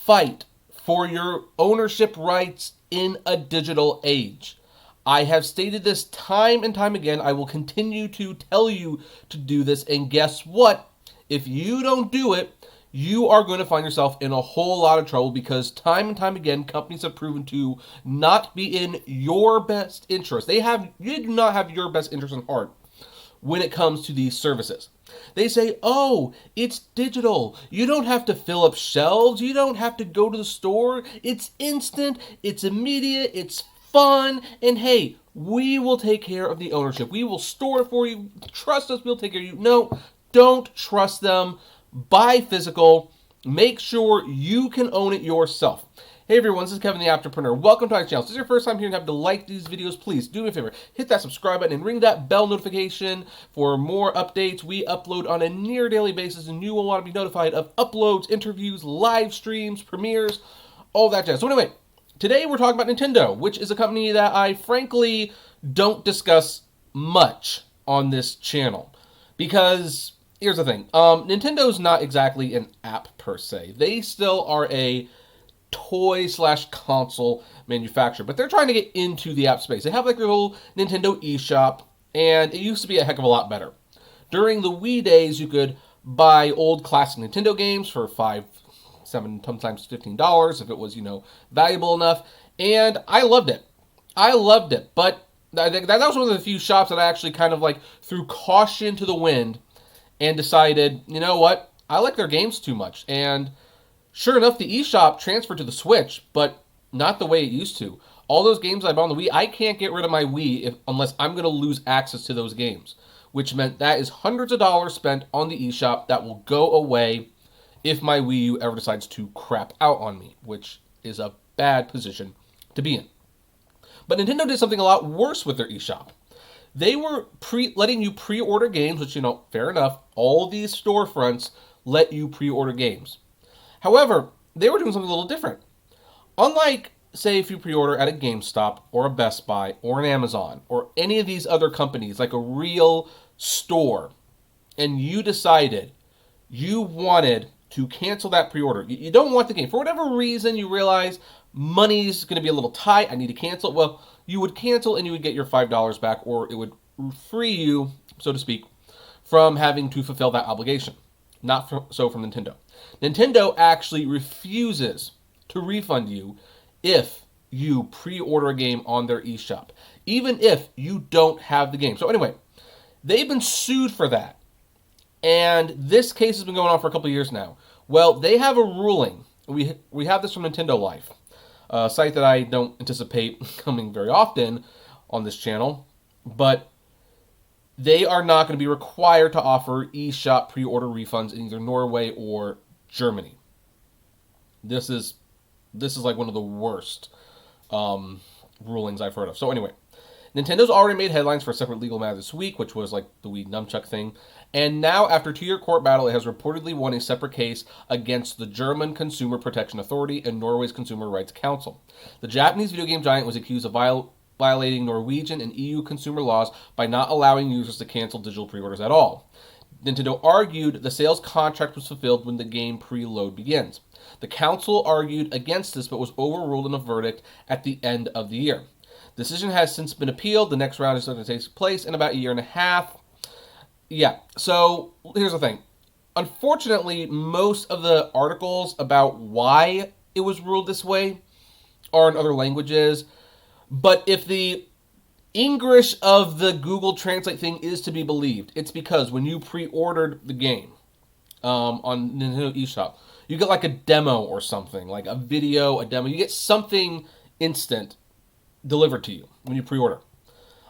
fight for your ownership rights in a digital age. I have stated this time and time again. I will continue to tell you to do this. And guess what? If you don't do it, you are going to find yourself in a whole lot of trouble, because time and time again, companies have proven to not be in your best interest. You do not have your best interest in heart when it comes to these services. They say, oh, it's digital. You don't have to fill up shelves. You don't have to go to the store. It's instant. It's immediate. It's fun. And hey, we will take care of the ownership. We will store it for you. Trust us, we'll take care of you. No, don't trust them. Buy physical. Make sure you can own it yourself. Hey everyone, this is Kevin the Apptrepreneur. Welcome to my channel. If this is your first time here and have to like these videos, please do me a favor. Hit that subscribe button and ring that bell notification for more updates. We upload on a near daily basis, and you will want to be notified of uploads, interviews, live streams, premieres, all that jazz. So anyway, today we're talking about Nintendo, which is a company that I frankly don't discuss much on this channel. Because here's the thing, Nintendo's not exactly an app per se. They still are a toy/console manufacturer, but they're trying to get into the app space. They have like their little Nintendo eShop, and it used to be a heck of a lot better. During the Wii days, you could buy old classic Nintendo games for $5, $7, sometimes $15 if it was, valuable enough, and I loved it. But that was one of the few shops that I actually kind of like threw caution to the wind and decided, you know what, I like their games too much. And sure enough, the eShop transferred to the Switch, but not the way it used to. All those games I bought on the Wii, I can't get rid of my Wii unless I'm going to lose access to those games, which meant that is hundreds of dollars spent on the eShop that will go away if my Wii U ever decides to crap out on me, which is a bad position to be in. But Nintendo did something a lot worse with their eShop. They were letting you pre-order games, which, fair enough, all these storefronts let you pre-order games. However, they were doing something a little different. Unlike, say, if you pre-order at a GameStop or a Best Buy or an Amazon or any of these other companies, like a real store, and you decided you wanted to cancel that pre-order. You don't want the game. For whatever reason, you realize money's going to be a little tight. I need to cancel it. Well, you would cancel and you would get your $5 back, or it would free you, so to speak, from having to fulfill that obligation. Not so from Nintendo. Nintendo actually refuses to refund you if you pre-order a game on their eShop, even if you don't have the game. So anyway, they've been sued for that. And this case has been going on for a couple of years now. Well, they have a ruling. We have this from Nintendo Life, a site that I don't anticipate coming very often on this channel, but they are not going to be required to offer eShop pre-order refunds in either Norway or Germany. This is like one of the worst rulings I've heard of. So anyway, Nintendo's already made headlines for a separate legal matter this week, which was like the Wii nunchuck thing. And now, after a 2-year court battle, it has reportedly won a separate case against the German Consumer Protection Authority and Norway's Consumer Rights Council. The Japanese video game giant was accused of violating Norwegian and EU consumer laws by not allowing users to cancel digital pre-orders at all. Nintendo argued the sales contract was fulfilled when the game preload begins. The council argued against this, but was overruled in a verdict at the end of the year. The decision has since been appealed. The next round is going to take place in about a year and a half. Yeah, so here's the thing. Unfortunately, most of the articles about why it was ruled this way are in other languages. But if the English of the Google Translate thing is to be believed, it's because when you pre-ordered the game on Nintendo eShop, you get like a demo or something, like a video, a demo. You get something instant delivered to you when you pre-order.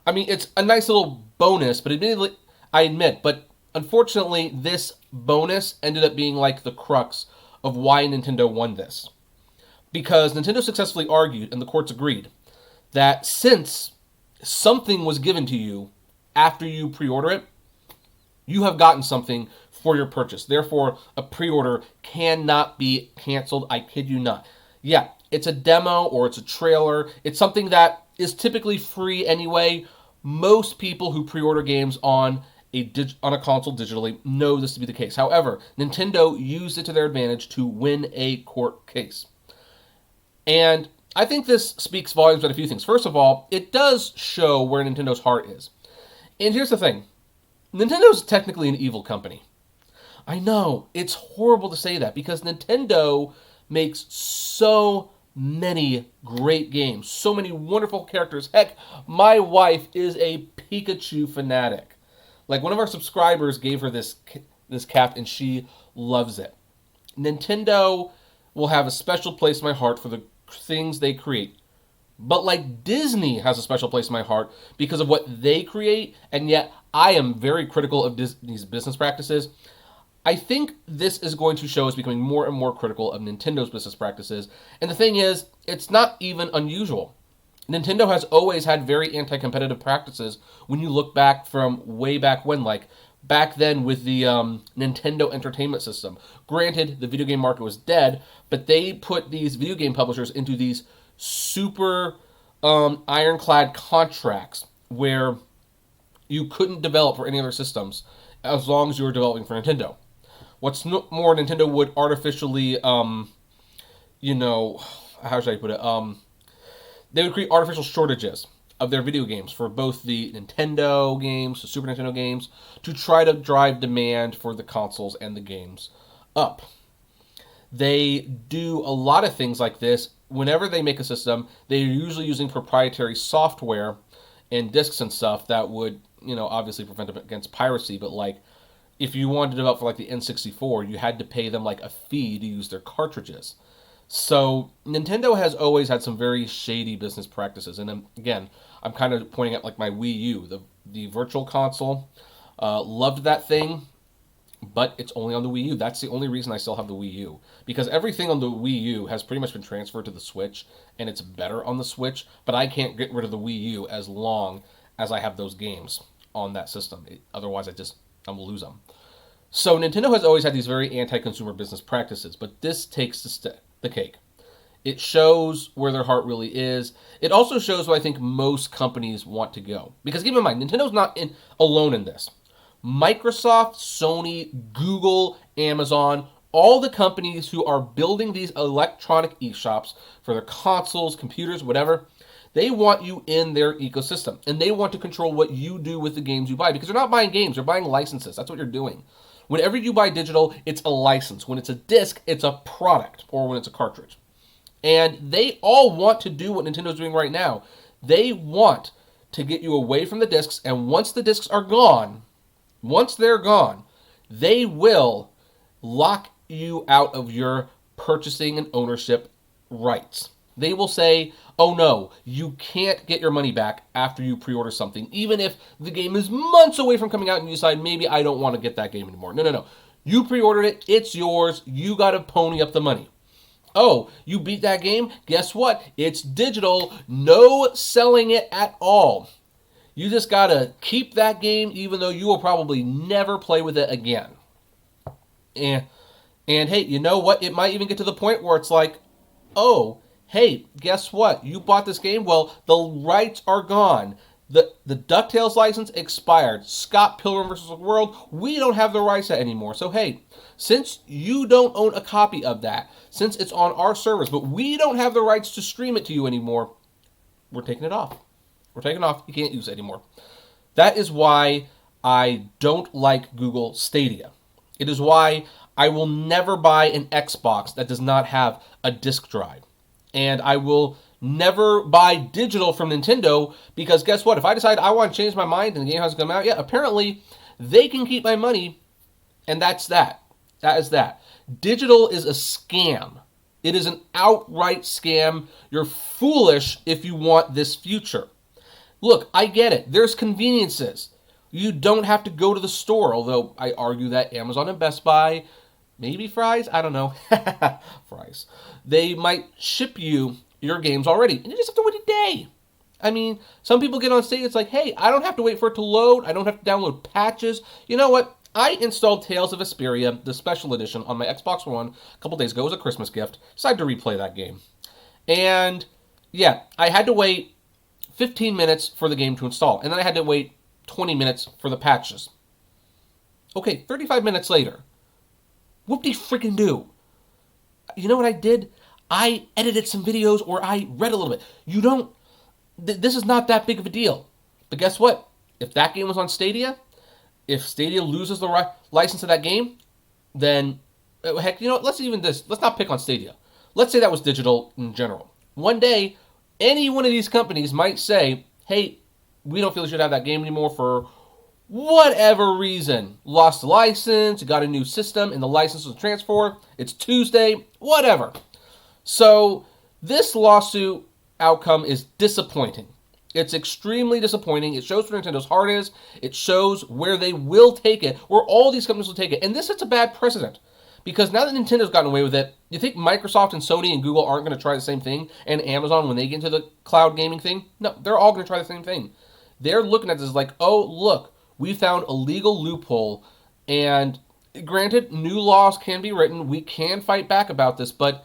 I mean, it's a nice little bonus, but admittedly, but unfortunately, this bonus ended up being like the crux of why Nintendo won this. Because Nintendo successfully argued, and the courts agreed, that since something was given to you after you pre-order it, you have gotten something for your purchase. Therefore, a pre-order cannot be canceled. I kid you not. Yeah, it's a demo or it's a trailer. It's something that is typically free anyway. Most people who pre-order games on on a console digitally know this to be the case. However, Nintendo used it to their advantage to win a court case. And I think this speaks volumes about a few things. First of all, it does show where Nintendo's heart is. And here's the thing. Nintendo's technically an evil company. I know, it's horrible to say that because Nintendo makes so many great games, so many wonderful characters. Heck, my wife is a Pikachu fanatic. Like, one of our subscribers gave her this cap, and she loves it. Nintendo will have a special place in my heart for the things they create. But like Disney has a special place in my heart because of what they create, and yet I am very critical of Disney's business practices. I think this is going to show us becoming more and more critical of Nintendo's business practices. And the thing is, it's not even unusual. Nintendo has always had very anti-competitive practices when you look back from way back when, like back then with the Nintendo Entertainment System. Granted, the video game market was dead, but they put these video game publishers into these super ironclad contracts where you couldn't develop for any other systems as long as you were developing for Nintendo. What's more, Nintendo would artificially, how should I put it? They would create artificial shortages of their video games for both the Nintendo games, the Super Nintendo games, to try to drive demand for the consoles and the games up. They do a lot of things like this. Whenever they make a system, they're usually using proprietary software and discs and stuff that would, obviously prevent them against piracy, but like, if you wanted to develop for like the N64, you had to pay them like a fee to use their cartridges. So Nintendo has always had some very shady business practices. And again, I'm kind of pointing at like my Wii U, the virtual console. Loved that thing, but it's only on the Wii U. That's the only reason I still have the Wii U. Because everything on the Wii U has pretty much been transferred to the Switch, and it's better on the Switch, but I can't get rid of the Wii U as long as I have those games on that system. Otherwise, I'm gonna lose them. So Nintendo has always had these very anti-consumer business practices, but this takes the cake. It shows where their heart really is. It also shows what I think most companies want to go. Because keep in mind, Nintendo's not alone in this. Microsoft, Sony, Google, Amazon, all the companies who are building these electronic eShops for their consoles, computers, whatever, they want you in their ecosystem. And they want to control what you do with the games you buy. Because they're not buying games, they're buying licenses. That's what you're doing. Whenever you buy digital, it's a license. When it's a disc, it's a product, or when it's a cartridge. And they all want to do what Nintendo's doing right now. They want to get you away from the discs, and once the discs are gone, once they're gone, they will lock you out of your purchasing and ownership rights. They will say, oh no, you can't get your money back after you pre-order something, even if the game is months away from coming out and you decide, maybe I don't want to get that game anymore. No. You pre-ordered it, it's yours, you got to pony up the money. Oh, you beat that game? Guess what? It's digital, no selling it at all. You just got to keep that game even though you will probably never play with it again. And hey, you know what? It might even get to the point where it's like, oh, hey, guess what? You bought this game? Well, the rights are gone. The DuckTales license expired. Scott Pilgrim vs. the World, we don't have the rights to anymore. So hey, since you don't own a copy of that, since it's on our servers, but we don't have the rights to stream it to you anymore, we're taking it off. We're taking it off. You can't use it anymore. That is why I don't like Google Stadia. It is why I will never buy an Xbox that does not have a disk drive. And I will never buy digital from Nintendo because guess what? If I decide I want to change my mind and the game hasn't come out yet, apparently they can keep my money, and that's that. That is that. Digital is a scam. It is an outright scam. You're foolish if you want this future. Look, I get it. There's conveniences. You don't have to go to the store, although I argue that Amazon and Best Buy, maybe Fry's, I don't know, Fry's, they might ship you your games already, and you just have to wait a day. I mean, some people get on stage, it's like, hey, I don't have to wait for it to load, I don't have to download patches. You know what? I installed Tales of Vesperia, the special edition, on my Xbox One a couple days ago as a Christmas gift. Decided to replay that game. And, yeah, I had to wait 15 minutes for the game to install, and then I had to wait 20 minutes for the patches. Okay, 35 minutes later, whoop-de-freaking-do. You know what I did? I edited some videos or I read a little bit. This is not that big of a deal. But guess what? If that game was on Stadia, if Stadia loses the license to that game, then heck, you know what? Let's not pick on Stadia. Let's say that was digital in general. One day, any one of these companies might say, hey, we don't feel we should have that game anymore for whatever reason. Lost the license, got a new system, and the license was transferred. It's Tuesday, whatever. So this lawsuit outcome is disappointing. It's extremely disappointing. It shows where Nintendo's heart is. It shows where they will take it, where all these companies will take it. And this sets a bad precedent. Because now that Nintendo's gotten away with it, you think Microsoft and Sony and Google aren't going to try the same thing? And Amazon, when they get into the cloud gaming thing? No, they're all going to try the same thing. They're looking at this like, oh, look, we found a legal loophole. And granted, new laws can be written. We can fight back about this. But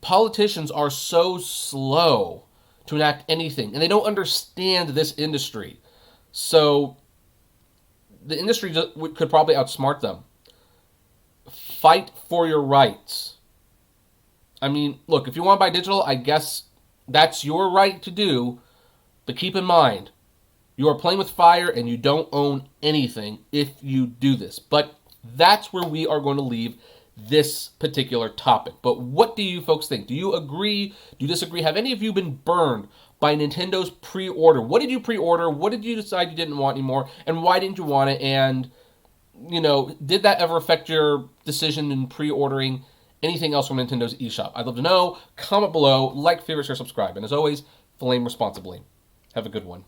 politicians are so slow to enact anything. And they don't understand this industry. So the industry could probably outsmart them. Fight for your rights. I mean, look, if you want to buy digital, I guess that's your right to do. But keep in mind, you are playing with fire and you don't own anything if you do this. But that's where we are going to leave this particular topic. But what do you folks think? Do you agree? Do you disagree? Have any of you been burned by Nintendo's pre-order? What did you pre-order? What did you decide you didn't want anymore? And why didn't you want it? And did that ever affect your decision in pre-ordering anything else from Nintendo's eShop? I'd love to know. Comment below, like, favorite, share, subscribe. And as always, flame responsibly. Have a good one.